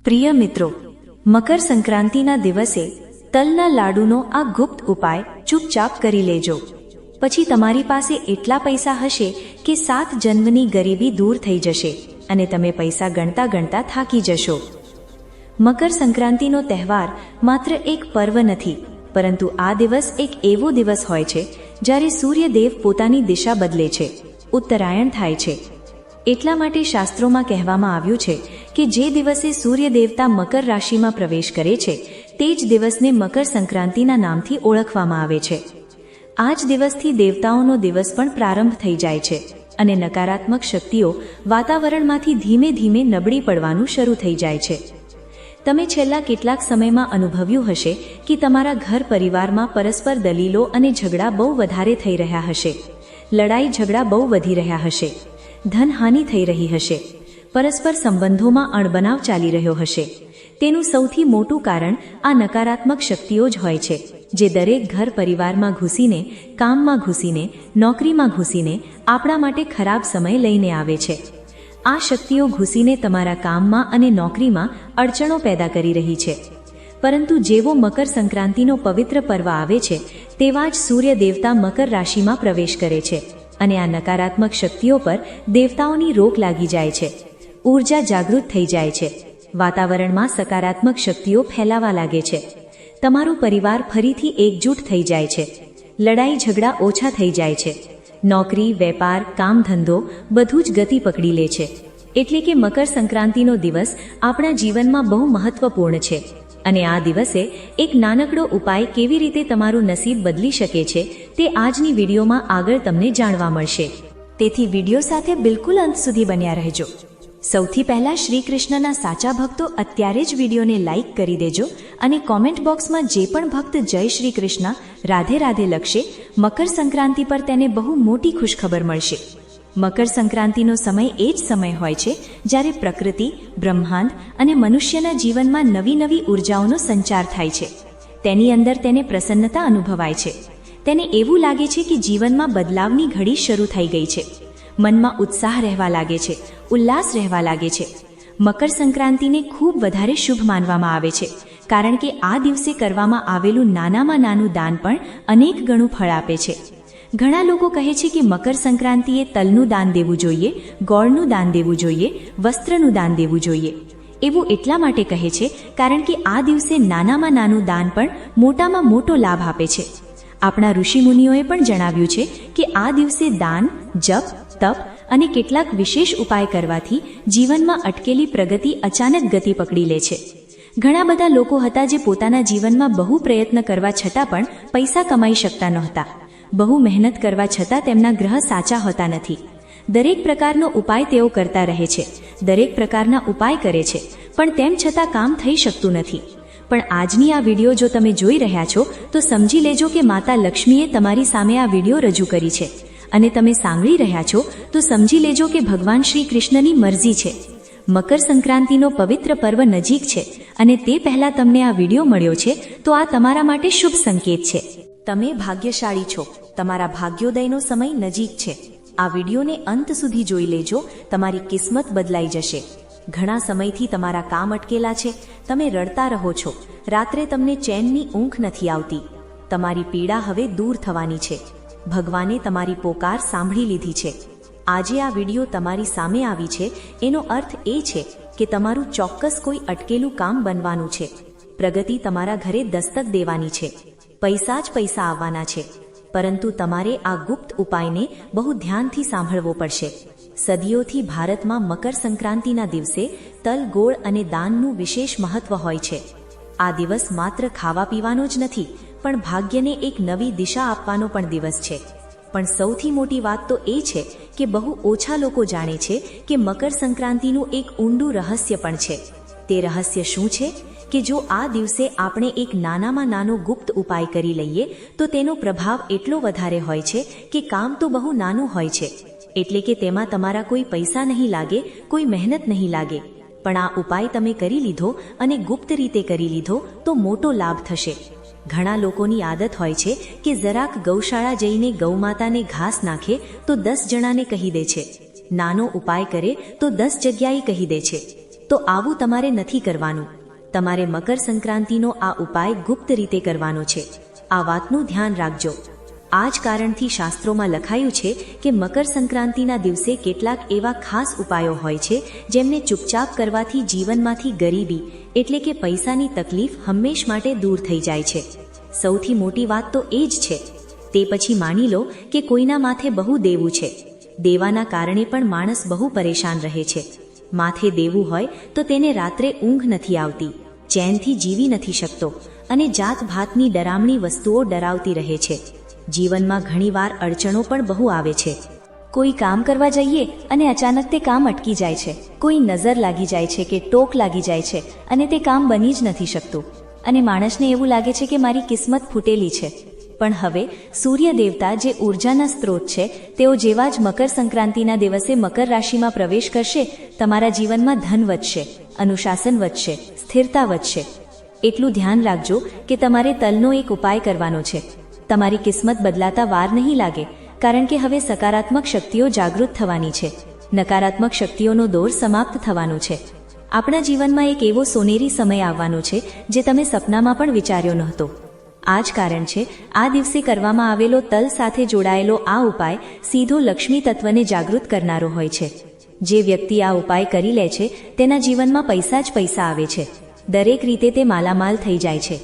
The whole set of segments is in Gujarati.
પ્રિય મિત્રો, મકર સંક્રાંતિના દિવસે તલના લાડુનો આ ગુપ્ત ઉપાય ચૂપચાપ કરી લેજો. પછી તમારી પાસે એટલા પૈસા હશે કે 7 જન્મની ગરીબી દૂર થઈ જશે અને તમે પૈસા ગણતા ગણતા થાકી જશો. મકર સંક્રાંતિનો તહેવાર માત્ર એક પર્વ નથી, પરંતુ આ દિવસ એક એવો દિવસ હોય છે જ્યારે સૂર્યદેવ પોતાની દિશા બદલે છે, ઉત્તરાયણ થાય છે. એટલા માટે શાસ્ત્રોમાં કહેવામાં આવ્યું છે કે જે દિવસે સૂર્ય દેવતા મકર રાશિમાં પ્રવેશ કરે છે તે જ દિવસને મકર સંક્રાંતિના નામથી ઓળખવામાં આવે છે. આ જ દિવસથી દેવતાઓનો દિવસ પણ પ્રારંભ થઈ જાય છે અને નકારાત્મક શક્તિઓ વાતાવરણમાંથી ધીમે ધીમે નબળી પડવાનું શરૂ થઈ જાય છે. તમે છેલ્લા કેટલાક સમયમાં અનુભવ્યું હશે કે તમારા ઘર પરિવારમાં પરસ્પર દલીલો અને ઝઘડા બહુ વધારે થઈ રહ્યા હશે. લડાઈ ઝઘડા બહુ વધી રહ્યા હશે. ધનહાનિ થઈ રહી હશે. પરસ્પર સંબંધોમાં અણબનાવ ચાલી રહ્યો હશે. તેનું સૌથી મોટું કારણ આ નકારાત્મક શક્તિઓ જ હોય છે, જે દરેક ઘર પરિવારમાં ઘૂસીને, કામમાં ઘૂસીને, નોકરીમાં ઘૂસીને આપણા માટે ખરાબ સમય લઈને આવે છે. આ શક્તિઓ ઘૂસીને તમારા કામમાં અને નોકરીમાં અડચણો પેદા કરી રહી છે. પરંતુ જેવો મકર સંક્રાંતિનો પવિત્ર પર્વ આવે છે તેવા જ સૂર્ય દેવતા મકર રાશિમાં પ્રવેશ કરે છે અને આ નકારાત્મક શક્તિઓ પર દેવતાઓની રોક લાગી જાય છે. ઊર્જા જાગૃત થઈ જાય છે. વાતાવરણમાં સકારાત્મક શક્તિઓ ફેલાવા લાગે છે. તમારું પરિવાર ફરીથી એકજૂટ થઈ જાય છે. લડાઈ ઝઘડા ઓછા થઈ જાય છે. નોકરી, વેપાર, કામ ધંધો બધું જ ગતિ પકડી લે છે. એટલે કે મકર સંક્રાંતિનો દિવસ આપણા જીવનમાં બહુ મહત્વપૂર્ણ છે અને આ દિવસે એક નાનકડો ઉપાય કેવી રીતે તમારું નસીબ બદલી શકે છે તે આજની વિડીયોમાં આગળ તમને જાણવા મળશે. તેથી વિડીયો સાથે બિલકુલ અંત સુધી બન્યા રહેજો. સૌથી પહેલા શ્રી કૃષ્ણના સાચા ભક્તો અત્યારે જ વિડીયોને લાઈક કરી દેજો અને કોમેન્ટ બોક્સમાં જે પણ ભક્ત જય શ્રી કૃષ્ણ, રાધે રાધે લખશે, મકર સંક્રાંતિ પર તેને બહુ મોટી ખુશખબર મળશે. મકર સંક્રાંતિનો સમય એ જ સમય હોય છે જ્યારે પ્રકૃતિ, બ્રહ્માંડ અને મનુષ્યના જીવનમાં નવી નવી ઉર્જાઓનો સંચાર થાય છે. તેની અંદર તેને પ્રસન્નતા અનુભવાય છે. તેને એવું લાગે છે કે જીવનમાં બદલાવની ઘડી શરૂ થઈ ગઈ છે. મનમાં ઉત્સાહ રહેવા લાગે છે, ઉલ્લાસ રહેવા લાગે છે. મકર સંક્રાંતિને ખૂબ વધારે શુભ માનવામાં આવે છે કારણ કે આ દિવસે કરવામાં આવેલું નાનામાં નાનું દાન પણ અનેક ગણું ફળ આપે છે. ઘણા લોકો કહે છે કે મકર સંક્રાંતિએ તલનું દાન દેવું જોઈએ, ગોળનું દાન દેવું જોઈએ, વસ્ત્રનું દાન દેવું જોઈએ. એવું એટલા માટે કહે છે કારણ કે આ દિવસે નાનામાં નાનું દાન પણ મોટામાં મોટો લાભ આપે છે. આપણા ઋષિમુનિઓએ પણ જણાવ્યું છે કે આ દિવસે દાન, જપ, તપ અને કેટલાક વિશેષ ઉપાય કરવાથી જીવનમાં અટકેલી પ્રગતિ અચાનક ગતિ પકડી લે છે. ઘણા બધા લોકો હતા જે પોતાના જીવનમાં બહુ પ્રયત્ન કરવા છતાં પણ પૈસા કમાઈ શકતા નહોતા. બહુ મહેનત કરવા છતાં તેમના ગ્રહ સાચા હોતા નથી. દરેક પ્રકારનો ઉપાય તેઓ કરતા રહે છે, દરેક પ્રકારના ઉપાય કરે છે, પણ તેમ છતાં કામ થઈ શકતું નથી. પણ આજની આ વિડીયો જો તમે જોઈ રહ્યા છો તો સમજી લેજો કે માતા લક્ષ્મીએ તમારી સામે આ વિડીયો રજૂ કરી છે અને તમે સાંભળી રહ્યા છો તો સમજી લેજો કે ભગવાન શ્રી કૃષ્ણની મરજી છે. મકર સંક્રાંતિનો પવિત્ર પર્વ નજીક છે અને તે પહેલા તમને આ વિડીયો મળ્યો છે તો આ તમારા માટે શુભ સંકેત છે. તમે ભાગ્યશાળી છો. તમારા ભાગ્યોદયનો સમય નજીક છે. આ વિડીયોને અંત સુધી જોઈ લેજો. તમારી કિસ્મત બદલાઈ જશે. ઘણા સમયથી તમારા કામ અટકેલા છે. તમે રડતા રહો છો. રાત્રે તમને ચેનની ઊંઘ નથી આવતી. તમારી પીડા હવે દૂર થવાની છે. ભગવાને તમારી પોકાર સાંભળી લીધી છે. આજે આ વિડીયો તમારી સામે આવી છે એનો અર્થ એ છે કે તમારું ચોક્કસ કોઈ અટકેલું કામ બનવાનું છે. પ્રગતિ તમારા ઘરે દસ્તક દેવાની છે. પૈસા જ પૈસા આવવાના છે. પરંતુ તમારે આ ગુપ્ત ઉપાયને બહુ ધ્યાનથી સાંભળવો પડશે. સદીઓથી ભારતમાં મકર સંક્રાંતિના દિવસે તલ, ગોળ અને દાનનું વિશેષ મહત્વ હોય છે. આ દિવસ માત્ર ખાવા પીવાનો જ નથી, પણ ભાગ્યને એક નવી દિશા આપવાનો પણ દિવસ છે. પણ સૌથી મોટી વાત તો એ છે કે બહુ ઓછા લોકો જાણે છે કે મકર સંક્રાંતિનું એક ઊંડું રહસ્ય પણ છે. તે રહસ્ય શું છે કે જો આ દિવસે આપણે એક નાનામાં નાનો ગુપ્ત ઉપાય કરી લઈએ તો તેનો પ્રભાવ એટલો વધારે હોય છે કે કામ તો બહુ નાનું હોય છે. એટલે કે તેમાં તમારા કોઈ પૈસા નહીં લાગે, કોઈ મહેનત નહીં લાગે. પણ આ ઉપાય તમે કરી લીધો અને ગુપ્ત રીતે કરી લીધો તો મોટો લાભ થશે. ઘણા લોકોની આદત હોય છે કે જરાક ગૌશાળા જઈને ગૌમાતાને ઘાસ નાખે તો 10 જણાને કહી દે છે. નાનો ઉપાય કરે તો 10 જગ્યાએ કહી દે છે. તો આવું તમારે નથી કરવાનું. તમારે મકર સંક્રાંતિનો આ ઉપાય ગુપ્ત રીતે કરવાનો છે. આ વાતનું ધ્યાન રાખજો. આ જ કારણથી શાસ્ત્રોમાં લખાયું છે કે મકર સંક્રાંતિના દિવસે કેટલાક એવા ખાસ ઉપાયો હોય છે જેમને ચૂપચાપ કરવાથી જીવનમાંથી ગરીબી એટલે કે પૈસાની તકલીફ હંમેશ માટે દૂર થઈ જાય છે. સૌથી મોટી વાત તો એ જ છે. તે પછી માની લો કે કોઈના માથે બહુ દેવું છે. દેવાના કારણે પણ માણસ બહુ પરેશાન રહે છે. માથે દેવું હોય તો તેને રાત્રે ઊંઘ નથી આવતી, ચેનથી જીવી નથી શકતો અને જાત ભાતની ડરામણી વસ્તુઓ ડરાવતી રહે છે. જીવનમાં ઘણીવાર અડચણો પણ બહુ આવે છે. કોઈ કામ કરવા જઈએ અને અચાનક તે કામ અટકી જાય છે. કોઈ નજર લાગી જાય છે કે ટોક લાગી જાય છે અને તે કામ બની જ નથી શકતું અને માણસને એવું લાગે છે કે મારી કિસ્મત ફૂટેલી છે. પણ હવે સૂર્ય દેવતા જે ઉર્જાના સ્ત્રોત છે, તેઓ જેવા જ મકર સંક્રાંતિના દિવસે મકર રાશિમાં પ્રવેશ કરશે, તમારા જીવનમાં ધન વધશે, અનુશાસન વધશે, સ્થિરતા વધશે. એટલું ધ્યાન રાખજો કે તમારે તલનો એક ઉપાય કરવાનો છે. તમારી કિસ્મત બદલાતા વાર નહીં લાગે, કારણ કે હવે સકારાત્મક શક્તિઓ જાગૃત થવાની છે. નકારાત્મક શક્તિઓનો દોર સમાપ્ત થવાનો છે. આપણા જીવનમાં એક એવો સોનેરી સમય આવવાનો છે જે તમે સપનામાં પણ વિચાર્યો નહોતો. આ જ કારણ છે આ દિવસે કરવામાં આવેલો તલ સાથે જોડાયેલો આ ઉપાય સીધો લક્ષ્મી તત્વને જાગૃત કરનારો હોય છે. જે વ્યક્તિ આ ઉપાય કરી લે છે તેના જીવનમાં પૈસા જ પૈસા આવે છે. દરેક રીતે તે માલામાલ થઈ જાય છે.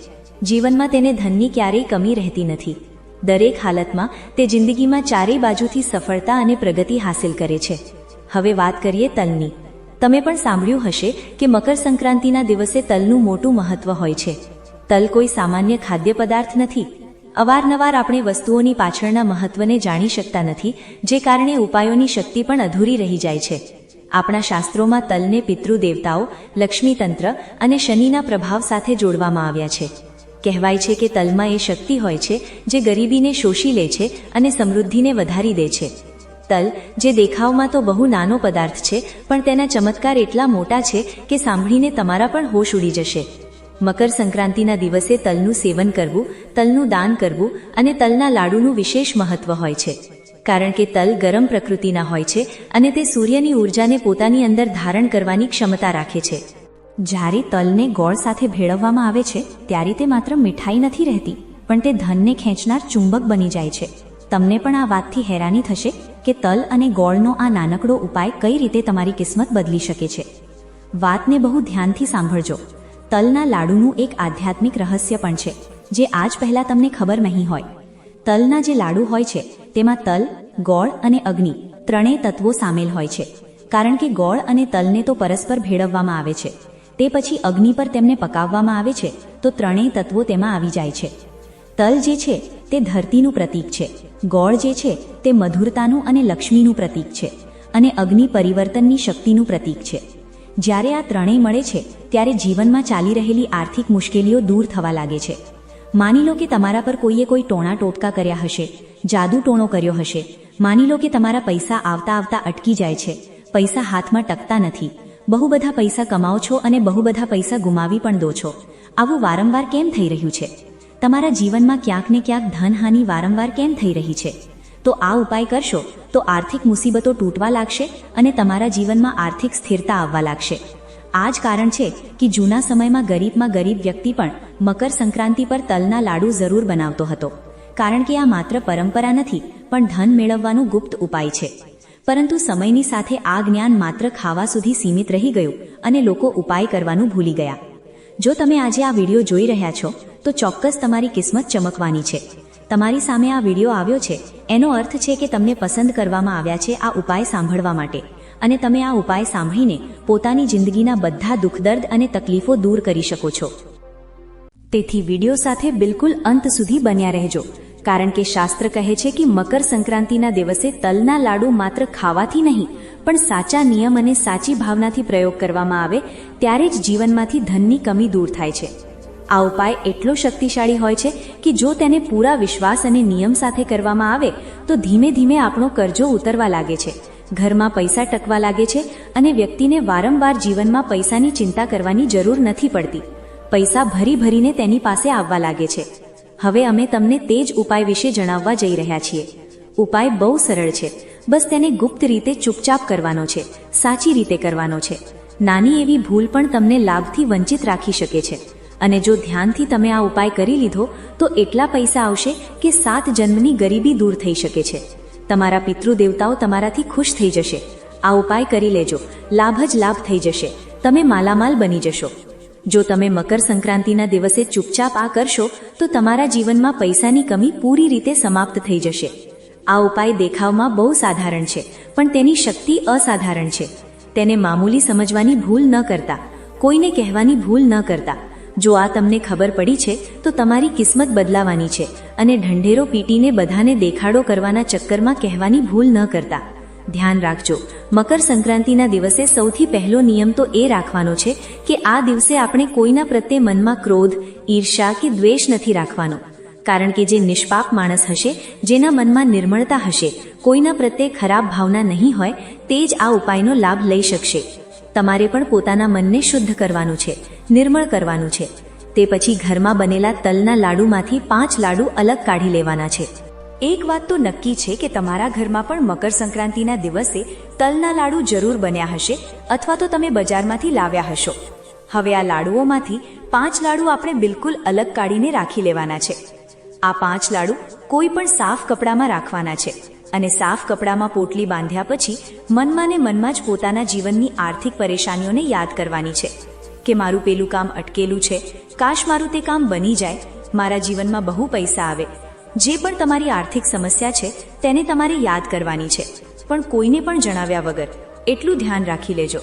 જીવનમાં તેને ધનની ક્યારેય કમી રહેતી નથી. દરેક હાલતમાં તે જિંદગીમાં ચારેય બાજુથી સફળતા અને પ્રગતિ હાંસિલ કરે છે. હવે વાત કરીએ તલની. તમે પણ સાંભળ્યું હશે કે મકર સંક્રાંતિના દિવસે તલનું મોટું મહત્વ હોય છે. તલ કોઈ સામાન્ય ખાદ્ય પદાર્થ નથી. અવારનવાર આપણે વસ્તુઓની પાછળના મહત્વને જાણી શકતા નથી, જે કારણે ઉપાયોની શક્તિ પણ અધૂરી રહી જાય છે. આપણા શાસ્ત્રોમાં તલને પિતૃદેવતાઓ, લક્ષ્મી તંત્ર અને શનિના પ્રભાવ સાથે જોડવામાં આવ્યા છે. કહેવાય છે કે તલમાં એ શક્તિ હોય છે જે ગરીબીને શોષી લે છે અને સમૃદ્ધિને વધારી દે છે. તલ જે દેખાવમાં તો બહુ નાનો પદાર્થ છે, પણ તેના ચમત્કાર એટલા મોટા છે કે સાંભળીને તમારા પણ હોશ ઉડી જશે. મકર સંક્રાંતિના દિવસે તલનું સેવન કરવું, તલનું દાન કરવું અને તલના લાડુનું વિશેષ મહત્વ હોય છે. કારણ કે તલ ગરમ પ્રકૃતિના હોય છે અને તે સૂર્યની ઊર્જાને પોતાની અંદર ધારણ કરવાની ક્ષમતા રાખે છે. જ્યારે તલને ગોળ સાથે ભેળવવામાં આવે છે ત્યારે તે માત્ર મીઠાઈ નથી રહેતી, પણ તે ધનને ખેંચનાર ચુંબક બની જાય છે. તમને પણ આ વાતથી હેરાની થશે કે તલ અને ગોળનો આ નાનકડો ઉપાય કઈ રીતે તમારી કિસ્મત બદલી શકે છે. વાતને બહુ ધ્યાનથી સાંભળજો. તલના લાડુનું એક આધ્યાત્મિક રહસ્ય પણ છે જે આજ પહેલા તમને ખબર નહીં હોય. તલના જે લાડુ હોય છે તેમાં તલ, ગોળ અને અગ્નિ ત્રણેય તત્વો સામેલ હોય છે. કારણ કે ગોળ અને તલને તો પરસ્પર ભેળવવામાં આવે છે, તે પછી અગ્નિ પર તેમને પકાવવામાં આવે છે, તો ત્રણેય તત્વો તેમાં આવી જાય છે. તલ જે છે તે ધરતીનું પ્રતીક છે, ગોળ જે છે તે મધુરતાનું અને લક્ષ્મીનું પ્રતીક છે, અને અગ્નિ પરિવર્તનની શક્તિનું પ્રતીક છે. જ્યારે આ ત્રણેય મળે છે ત્યારે જીવનમાં ચાલી રહેલી આર્થિક મુશ્કેલીઓ દૂર થવા લાગે છે. માની લો કે તમારા પર કોઈએ કોઈ ટોણા ટોટકા કર્યા હશે, જાદુ ટોણો કર્યો હશે. માની લો કે તમારા પૈસા આવતા આવતા અટકી જાય છે, પૈસા હાથમાં ટકતા નથી, બહુ બધા પૈસા કમાઓ છો અને બહુ બધા પૈસા ગુમાવી પણ દો છો. આવું વારંવાર કેમ થઈ રહ્યું છે? તમારા જીવનમાં ક્યાંક ને ક્યાંક ધનહાનિ વારંવાર કેમ થઈ રહી છે? તો આ ઉપાય કરશો તો આર્થિક મુસીબતો તૂટવા લાગશે અને તમારા જીવનમાં આર્થિક સ્થિરતા આવવા લાગશે. આ જ કારણ છે કે જૂના સમયમાં ગરીબ વ્યક્તિ પણ મકર સંક્રાંતિ પર તલના લાડુ જરૂર બનાવતો હતો. કારણ કે આ માત્ર પરંપરા નથી, પણ ધન મેળવવાનો ગુપ્ત ઉપાય છે. પરંતુ સમયની સાથે આ જ્ઞાન માત્ર ખાવા સુધી સીમિત રહી ગયું અને લોકો ઉપાય કરવાનું ભૂલી ગયા. જો તમે આજે આ વિડીયો જોઈ રહ્યા છો તો ચોક્કસ તમારી કિસ્મત ચમકવાની છે. તમારી સામે આ વિડીયો આવ્યો છે એનો અર્થ છે કે તમને પસંદ કરવામાં આવ્યા છે આ ઉપાય સાંભળવા માટે, અને તમે આ ઉપાય સાંભળીને પોતાની જિંદગીના બધા દુઃખ, દર્દ અને તકલીફો દૂર કરી શકો છો. તેથી વિડીયો સાથે બિલકુલ અંત સુધી બન્યા રહેજો, કારણ કે શાસ્ત્ર કહે છે કે મકર સંક્રાંતિના દિવસે તલના લાડુ માત્ર ખાવાથી નહીં, પણ સાચા નિયમ અને સાચી ભાવનાથી પ્રયોગ કરવામાં આવે ત્યારે જ જીવનમાંથી ધનની કમી દૂર થાય છે. આ ઉપાય એટલો શક્તિશાળી હોય છે કે જો તેને પૂરા વિશ્વાસ અને નિયમ સાથે કરવામાં આવે તો ધીમે ધીમે આપણો કરજો ઉતરવા લાગે છે, ઘરમાં પૈસા ટકવા લાગે છે અને વ્યક્તિને વારંવાર જીવનમાં પૈસાની ચિંતા કરવાની જરૂર નથી પડતી. પૈસા ભરી ભરીને તેની પાસે આવવા લાગે છે. હવે અમે તમને તે જ ઉપાય વિશે જણાવવા જઈ રહ્યા છીએ. ઉપાય બહુ સરળ છે, બસ તેને ગુપ્ત રીતે ચૂપચાપ કરવાનો છે, સાચી રીતે કરવાનો છે. નાની એવી ભૂલ પણ તમને લાભથી વંચિત રાખી શકે છે. અને જો ધ્યાનથી તમે આ ઉપાય કરી લીધો તો એટલા પૈસા આવશે કે 7 જન્મની ગરીબી દૂર થઈ શકે છે. તમારા પિતૃદેવતાઓ તમારાથી ખુશ થઈ જશે. આ ઉપાય કરી લેજો, લાભ જ લાભ થઈ જશે. તમે માલામાલ બની જશો. જો તમે મકર સંક્રાંતિના દિવસે ચૂપચાપ આ કરશો તો તમારા જીવનમાં પૈસાની કમી પૂરી રીતે સમાપ્ત થઈ જશે. આ ઉપાય દેખાવમાં બહુ સાધારણ છે, પણ તેની શક્તિ અસાધારણ છે. તેને મામૂલી સમજવાની ભૂલ ન કરતા, કોઈને કહેવાની ભૂલ ન કરતા. જો આ તમને ખબર પડી છે તો તમારી કિસ્મત બદલાવાની છે. અને ઢંઢેરો પીટીને બધાને દેખાડો કરવાના ચક્કરમાં કહેવાની ભૂલ ન કરતા. ધ્યાન રાખજો, મકર સંક્રાંતિના દિવસે સૌથી પહેલો નિયમ તો એ રાખવાનો છે કે આ દિવસે આપણે કોઈના પ્રત્યે મનમાં ક્રોધ, ઈર્ષા કે દ્વેષ નથી રાખવાનો. કારણ કે જે નિષ્પાપ માણસ હશે, જેના મનમાં નિર્મળતા હશે, કોઈના પ્રત્યે ખરાબ ભાવના નહીં હોય, તે જ આ ઉપાયનો લાભ લઈ શકશે. તમારે પણ પોતાના મનને શુદ્ધ કરવાનું છે, નિર્મળ કરવાનું છે. તે પછી ઘરમાં બનેલા તલના લાડુમાંથી 5 લાડુ અલગ કાઢી લેવાના છે. એક વાત તો નક્કી છે કે તમારા ઘરમાં પણ મકર સંક્રાંતિના દિવસે તલના લાડુ જરૂર બન્યા હશે અથવા તો તમે બજારમાંથી લાવ્યા હશો. હવે આ લાડુઓમાંથી 5 લાડુ આપણે બિલકુલ અલગ કાઢીને રાખી લેવાના છે. આ 5 લાડુ કોઈ પણ સાફ કપડામાં રાખવાના છે અને સાફ કપડામાં પોટલી બાંધ્યા પછી મનમાં ને મનમાં જ પોતાના જીવનની આર્થિક પરેશાનીઓને યાદ કરવાની છે કે મારું પેલું કામ અટકેલું છે, કાશ મારું તે કામ બની જાય, મારા જીવનમાં બહુ પૈસા આવે. જે પણ તમારી આર્થિક સમસ્યા છે તેને તમારે યાદ કરવાની છે, પણ કોઈને પણ જણાવ્યા વગર. એટલું ધ્યાન રાખી લેજો,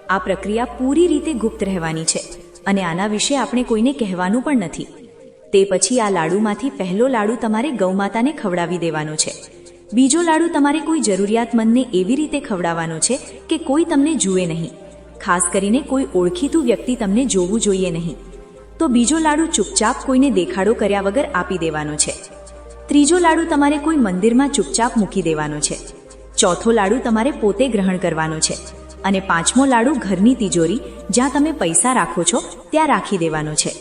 આ પ્રક્રિયા પૂરી રીતે ગુપ્ત રહેવાની છે અને આના વિશે આપણે કોઈને કહેવાનું પણ નથી. તે પછી આ લાડુમાંથી પહેલો લાડુ તમારે ગૌમાતાને ખવડાવી દેવાનો છે. બીજો લાડુ તમારે કોઈ જરૂરિયાતમંદને એવી રીતે ખવડાવવાનો છે કે કોઈ તમને જુએ નહીં. ખાસ કરીને કોઈ ઓળખીતું વ્યક્તિ તમને જોવું જોઈએ નહીં. તો બીજો લાડુ ચૂપચાપ કોઈને દેખાડો કર્યા વગર આપી દેવાનો છે. ત્રીજો લાડુ તમારે કોઈ મંદિરમાં ચૂપચાપ મૂકી દેવાનો છે. ચોથો લાડુ તમારે પોતે ગ્રહણ કરવાનો છે. અને 5મો લાડુ ઘરની તિજોરી, જ્યાં તમે પૈસા રાખો છો, ત્યાં રાખી દેવાનો છે.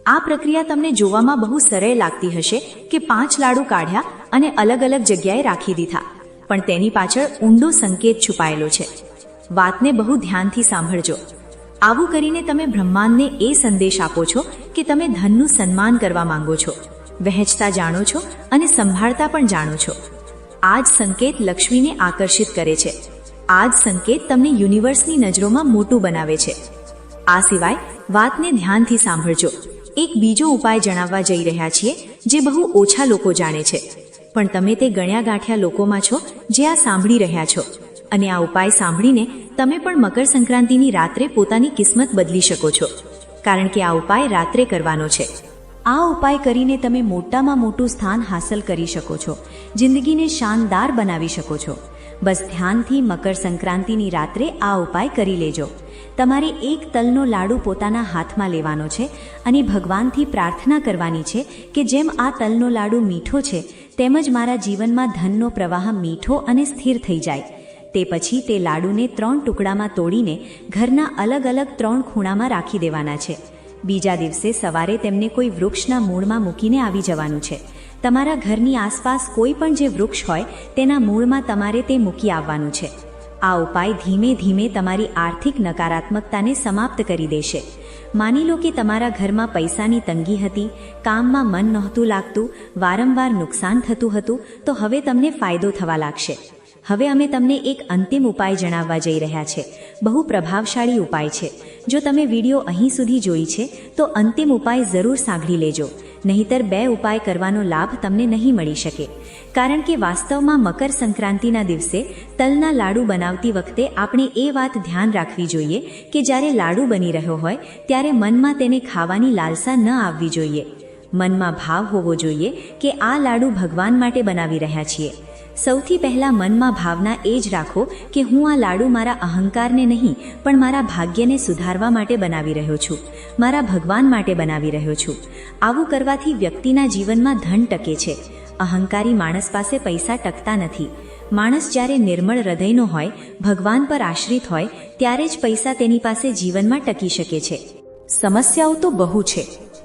આ પ્રક્રિયા તમને જોવામાં બહુ સરળ લાગતી હશે કે 5 લાડુ કાઢ્યા અને અલગ અલગ જગ્યાએ રાખી દીધા, પણ તેની પાછળ ઊંડો સંકેત છુપાયેલો છે. વાતને બહુ ધ્યાનથી સાંભળજો. આવું કરીને તમે બ્રહ્માંડને એ સંદેશ આપો છો કે તમે ધનનું સન્માન કરવા માંગો છો, વહેંચતા જાણો છો અને સંભાળતા પણ જાણો છો. આ જ સંકેત લક્ષ્મીને આકર્ષિત કરે છે. આ જ સંકેત તમને યુનિવર્સની નજરોમાં મોટું બનાવે છે. આ સિવાય વાતને ધ્યાનથી સાંભળજો. એક બીજો ઉપાય જણાવવા જઈ રહ્યા છીએ જે બહુ ઓછા લોકો જાણે છે, પણ તમે તે ગણ્યા ગાંઠ્યા લોકોમાં છો જે આ સાંભળી રહ્યા છો. અને આ ઉપાય સાંભળીને તમે પણ મકર સંક્રાંતિની રાત્રે પોતાની કિસ્મત બદલી શકો છો, કારણ કે આ ઉપાય રાત્રે કરવાનો છે. આ ઉપાય કરીને તમે મોટામાં મોટું સ્થાન હાંસલ કરી શકો છો, જિંદગીને શાનદાર બનાવી શકો છો. બસ ધ્યાનથી મકર સંક્રાંતિની રાત્રે આ ઉપાય કરી લેજો. તમારે એક તલનો લાડુ પોતાના હાથમાં લેવાનો છે અને ભગવાનથી પ્રાર્થના કરવાની છે કે જેમ આ તલનો લાડુ મીઠો છે તેમજ મારા જીવનમાં ધનનો પ્રવાહ મીઠો અને સ્થિર થઈ જાય. તે પછી તે લાડુને 3 ટુકડામાં તોડીને ઘરના અલગ અલગ 3 ખૂણામાં રાખી દેવાના છે. બીજા દિવસે સવારે તેમને કોઈ વૃક્ષના મૂળમાં મૂકીને આવી જવાનું છે. તમારા ઘરની આસપાસ કોઈ પણ જે વૃક્ષ હોય તેના મૂળમાં તમારે તે મૂકી આવવાનું છે. આ ઉપાય ધીમે ધીમે તમારી આર્થિક નકારાત્મકતાને સમાપ્ત કરી દેશે. માની લો કે તમારા ઘરમાં પૈસાની તંગી હતી, કામમાં મન નહોતું લાગતું, વારંવાર નુકસાન થતું હતું, તો હવે તમને ફાયદો થવા લાગશે. હવે અમે તમને એક અંતિમ ઉપાય જણાવવા જઈ રહ્યા છે. બહુ પ્રભાવશાળી ઉપાય છે. જો તમે વિડીયો અહીં સુધી જોઈ છે તો અંતિમ ઉપાય જરૂર સાંભળી લેજો, નહીતર 2 ઉપાય કરવાનો લાભ તમને નહીં મળી શકે. કારણ કે વાસ્તવમાં મકર સંક્રાંતિના દિવસે તલના લાડુ બનાવતી વખતે આપણે એ વાત ધ્યાન રાખવી જોઈએ કે જ્યારે લાડુ બની રહ્યો હોય ત્યારે મનમાં તેને ખાવાની લાલસા ન આવવી જોઈએ. મનમાં ભાવ હોવો જોઈએ કે આ લાડુ ભગવાન માટે બનાવી રહ્યા છીએ. સૌથી પહેલા મનમાં ભાવના એ જ રાખો કે હું આ લાડુ મારા અહંકારને નહીં પણ મારા ભાગ્યને સુધારવા માટે બનાવી રહ્યો છું, મારા ભગવાન માટે બનાવી રહ્યો છું. આવું કરવાથી વ્યક્તિના જીવનમાં ધન ટકે છે. અહંકારી માણસ પાસે પૈસા ટકતા નથી. માણસ જ્યારે નિર્મળ હૃદયનો હોય, ભગવાન પર આશ્રિત હોય, ત્યારે જ પૈસા તેની પાસે જીવનમાં ટકી શકે છે. સમસ્યાઓ તો બહુ છે,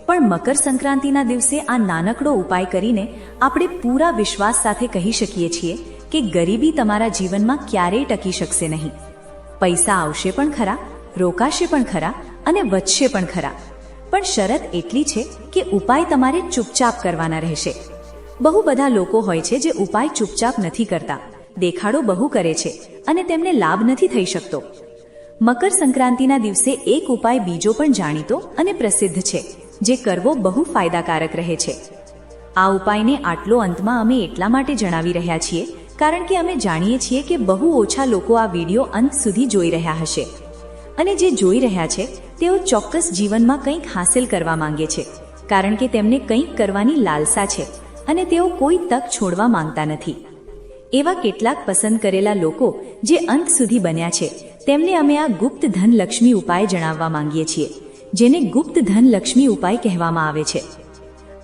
પણ મકર સંક્રાંતિના દિવસે આ નાનકડો ઉપાય કરીને આપણે પૂરા વિશ્વાસ સાથે કહી શકીએ છીએ કે ગરીબી તમારા જીવનમાં ક્યારેય ટકી શકશે નહીં. પૈસા આવશે પણ ખરા, રોકાશે પણ ખરા અને વધશે પણ ખરા. પણ શરત એટલી છે કે ઉપાય તમારે ચૂપચાપ કરવાના રહેશે. બહુ બધા લોકો હોય છે જે ઉપાય ચૂપચાપ નથી કરતા, દેખાડો બહુ કરે છે અને તેમને લાભ નથી થઈ શકતો. મકર સંક્રાંતિના દિવસે એક ઉપાય બીજો પણ જાણીતો અને પ્રસિદ્ધ છે, જે કરવો બહુ ફાયદાકારક રહે છે. આ ઉપાયને આટલો અંતમાં અમે એટલા માટે જણાવી રહ્યા છીએ કારણ કે અમે જાણીએ છીએ કે બહુ ઓછા લોકો આ વિડીયો અંત સુધી જોઈ રહ્યા હશે. અને જે જોઈ રહ્યા છે તેઓ ચોક્કસ જીવનમાં કંઈક હાંસલ કરવા માંગે છે, કારણ કે તેમને કંઈક કરવાની લાલસા છે અને તેઓ કોઈ તક છોડવા માંગતા નથી. એવા કેટલાક પસંદ કરેલા લોકો જે અંત સુધી બન્યા છે તેમને અમે આ ગુપ્ત ધન લક્ષ્મી ઉપાય જણાવવા માંગીએ છીએ, જેને ગુપ્ત ધન લક્ષ્મી ઉપાય કહેવામાં આવે છે.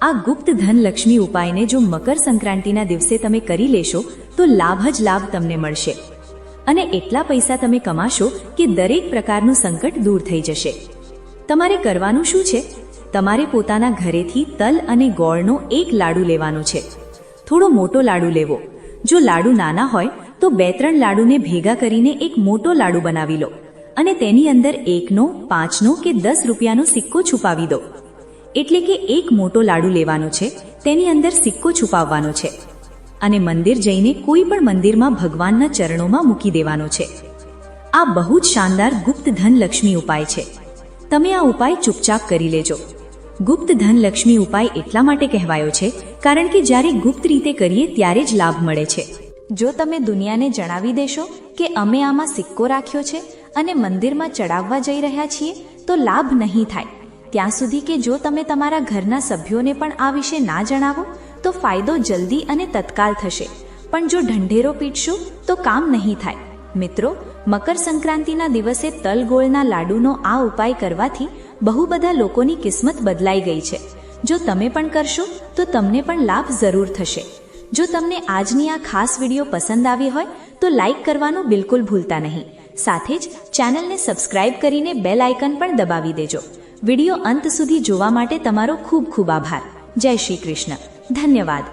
આ ગુપ્ત ધન લક્ષ્મી ઉપાયને જો મકર સંક્રાંતિના દિવસે તમે કરી લેશો તો લાભ જ લાભ તમને મળશે અને એટલા પૈસા તમે કમાશો કે દરેક પ્રકારનું સંકટ દૂર થઈ જશે. તમારે કરવાનું શું છે? તમારે પોતાના ઘરેથી તલ અને ગોળનો એક લાડુ લેવાનો છે. થોડો મોટો લાડુ લેવો. જો લાડુ નાના હોય તો 2-3 લાડુને ભેગા કરીને એક મોટો લાડુ બનાવી લો અને તેની અંદર 1નો, 5નો કે 10 રૂપિયાનો સિક્કો છુપાવી દો. એટલે કે એક મોટો લાડુ લેવાનો છે, તેની અંદર સિક્કો છુપાવવાનો છે અને મંદિર જઈને કોઈ પણ મંદિરમાં ભગવાનના ચરણોમાં મૂકી દેવાનો છે. આ બહુ જ શાનદાર ગુપ્ત ધન લક્ષ્મી ઉપાય છે. તમે આ ઉપાય ચૂપચાપ કરી લેજો. ગુપ્ત ધન લક્ષ્મી ઉપાય એટલા માટે કહેવાયો છે કારણ કે જ્યારે ગુપ્ત રીતે કરીએ ત્યારે જ લાભ મળે છે. જો તમે દુનિયાને જણાવી દેશો કે અમે આમાં સિક્કો રાખ્યો છે અને મંદિરમાં ચડાવવા જઈ રહ્યા છીએ તો લાભ નહીં થાય. ત્યાં સુધી કે જો તમે તમારા ઘરના સભ્યોને પણ આ વિશે ના જણાવો તો ફાયદો જલ્દી અને તત્કાલ થશે, પણ જો ઢંઢેરો પીટશો તો કામ નહીં થાય. મિત્રો, મકર સંક્રાંતિના દિવસે તલ ગોળના લાડુનો આ ઉપાય કરવાથી બહુ બધા લોકોની કિસ્મત બદલાઈ ગઈ છે. જો તમે પણ કરશો તો તમને પણ લાભ જરૂર થશે. જો તમને આજની આ ખાસ વિડીયો પસંદ આવી હોય તો લાઈક કરવાનું બિલકુલ ભૂલતા નહીં. સાથે જ ચેનલને સબસ્ક્રાઇબ કરીને બેલ આઇકન પણ દબાવી દેજો. વિડીયો અંત સુધી જોવા માટે તમારો ખૂબ ખૂબ આભાર. જય શ્રી કૃષ્ણ. ધન્યવાદ.